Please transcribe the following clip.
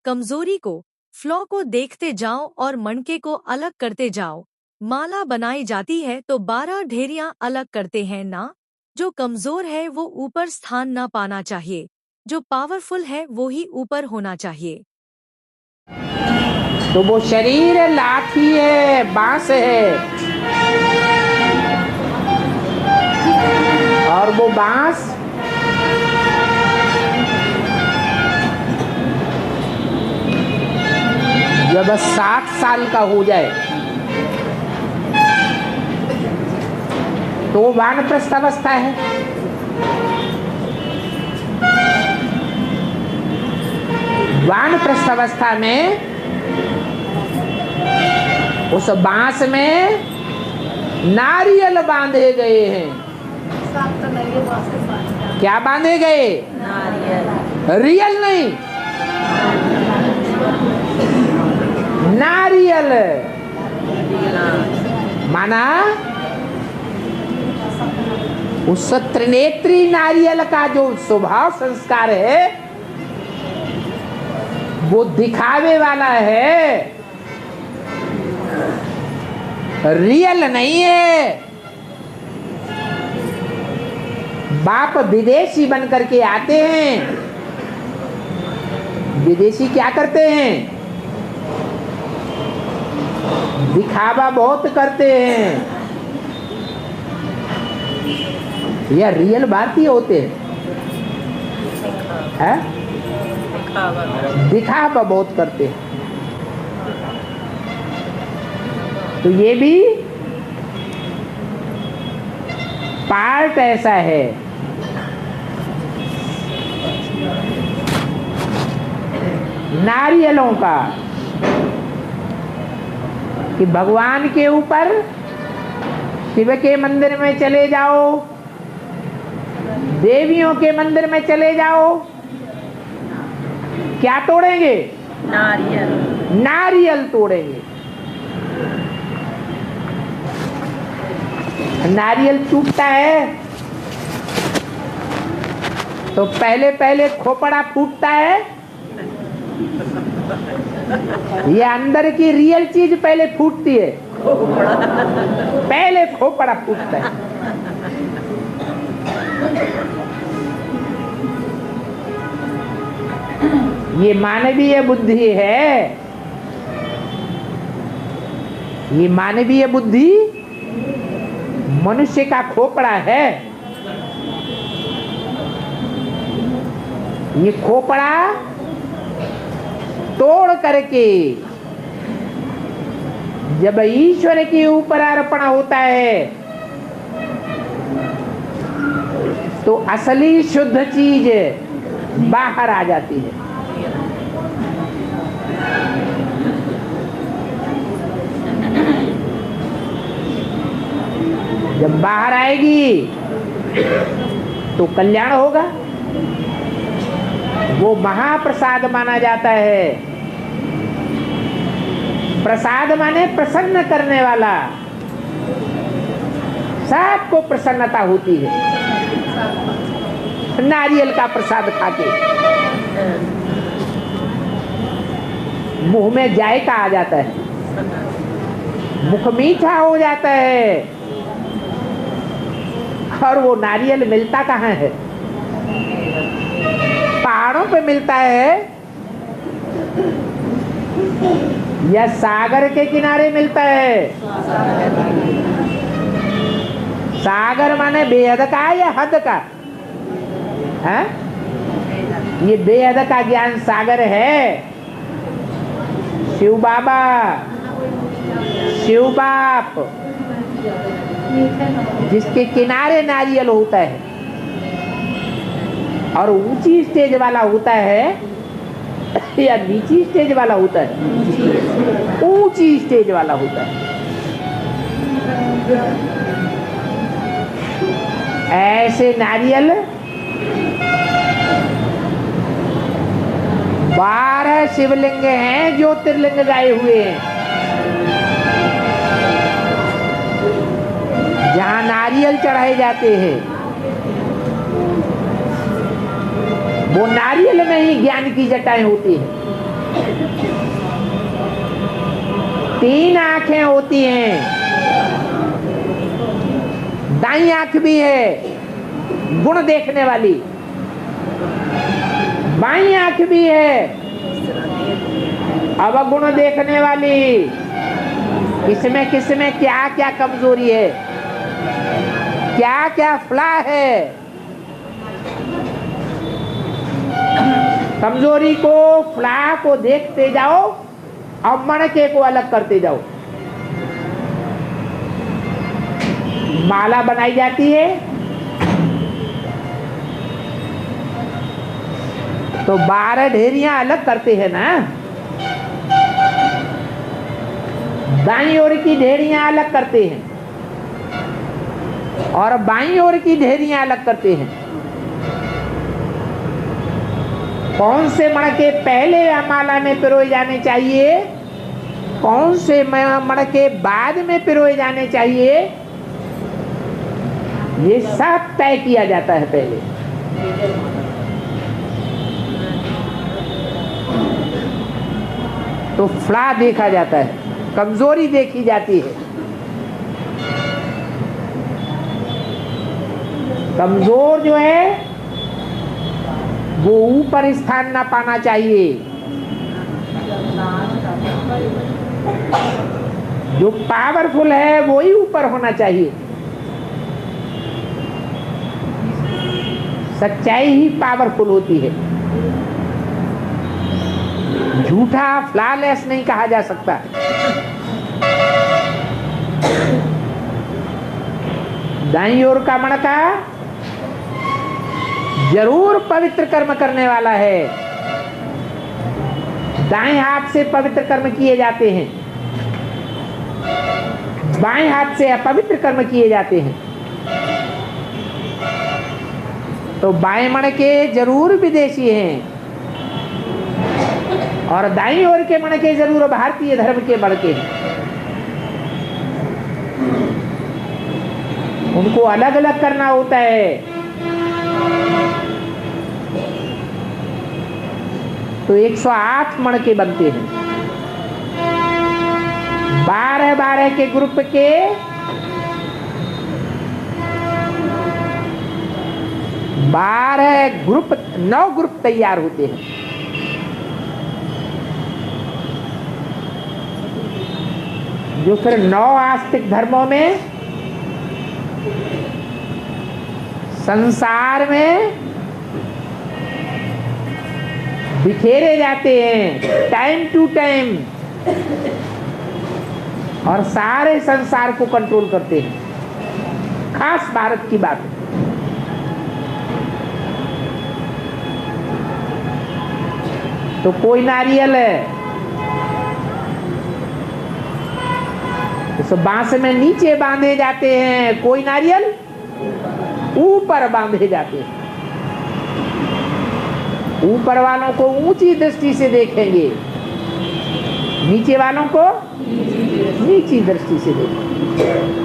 कमजोरी को, फ्लॉ को देखते जाओ और मणके को अलग करते जाओ। माला बनाई जाती है तो 12 ढेरियां अलग करते हैं ना। जो कमजोर है वो ऊपर स्थान ना पाना चाहिए, जो पावरफुल है वो ही ऊपर होना चाहिए। तो वो शरीर लाठी है, बांस है, और वो बांस जब 60 साल का हो जाए तो वो वानप्रस्थ अवस्था है। वानप्रस्थ अवस्था में उस बांस में नारियल बांधे गए हैं। क्या बांधे गए? रियल नहीं, नारियल। माना उस त्रिनेत्री नारियल का जो स्वभाव संस्कार है वो दिखावे वाला है, रियल नहीं है। बाप विदेशी बन करके आते हैं। विदेशी क्या करते हैं? दिखावा बहुत करते हैं। या रियल भारतीय होते हैं? दिखावा बहुत करते हैं। तो ये भी पार्ट ऐसा है। नारियलों का कि भगवान के ऊपर शिव के मंदिर में चले जाओ, देवियों के मंदिर में चले जाओ, क्या तोड़ेंगे? नारियल। नारियल तोड़ेंगे। नारियल टूटता है तो पहले पहले खोपड़ा फूटता है, ये अंदर की रियल चीज पहले फूटती है। पहले खोपड़ा फूटता है। ये मानवीय बुद्धि है। ये मानवीय बुद्धि मनुष्य का खोपड़ा है। ये खोपड़ा तोड़ करके जब ईश्वर के ऊपर अर्पण होता है तो असली शुद्ध चीज बाहर आ जाती है। जब बाहर आएगी तो कल्याण होगा। वो महाप्रसाद माना जाता है। प्रसाद माने प्रसन्न करने वाला। सबको प्रसन्नता होती है नारियल का प्रसाद खाके। मुंह में जायका आ जाता है, मुख मीठा हो जाता है। और वो नारियल मिलता कहाँ है? पहाड़ों पे मिलता है या सागर के किनारे मिलता है? सागर माने बेहद का या हद का है? ये बेहद का ज्ञान सागर है। शिव बाबा, शिव बाप जिसके किनारे नारियल होता है और ऊंची स्टेज वाला होता है या नीची स्टेज वाला होता है? ऊंची स्टेज वाला होता है। ऐसे नारियल 12 शिवलिंग हैं, ज्योतिर्लिंग गाए हुए हैं। जहां नारियल चढ़ाए जाते हैं वो नारियल में ही ज्ञान की जटाएं होती हैं। तीन आंखें होती हैं, दाईं आंख भी है गुण देखने वाली, बाईं आंख भी है अवगुण देखने वाली। इसमें किसमें क्या क्या कमजोरी है, क्या क्या फ्ला है। कमजोरी को, फ्ला को देखते जाओ और मणके को अलग करते जाओ। माला बनाई जाती है तो 12 ढेरियां अलग करते हैं ना। दाईं ओर की ढेरियां अलग करते हैं और बाईं ओर की ढेरियां अलग करते हैं। कौन से मणके पहले माला में पिरोए जाने चाहिए, कौन से मणके बाद में पिरोए जाने चाहिए, ये सब तय किया जाता है पहले। तो फ्ला देखा जाता है, कमजोरी देखी जाती है। कमजोर जो है वो ऊपर स्थान ना पाना चाहिए, जो पावरफुल है वो ही ऊपर होना चाहिए। सच्चाई ही पावरफुल होती है, झूठा फ्लॉलेस नहीं कहा जा सकता। दाईं ओर का मणका जरूर पवित्र कर्म करने वाला है। दाएं हाथ से पवित्र कर्म किए जाते हैं, बाएं हाथ से अपवित्र कर्म किए जाते हैं। तो बाएं मणके जरूर विदेशी हैं और दाईं ओर के मणके जरूर भारतीय धर्म के मणके हैं। उनको अलग अलग करना होता है। तो 108 मणके बनते हैं। 12-12 के ग्रुप के 12 ग्रुप, 9 ग्रुप तैयार होते हैं। जो फिर 9 आस्तिक धर्मों में, संसार में बिखेरे जाते हैं टाइम टू टाइम और सारे संसार को कंट्रोल करते हैं। खास भारत की बात है। तो कोई नारियल है तो बांस में नीचे बांधे जाते हैं, कोई नारियल ऊपर बांधे जाते हैं। ऊपर वालों को ऊंची दृष्टि से देखेंगे, नीचे वालों को नीची दृष्टि से देखेंगे।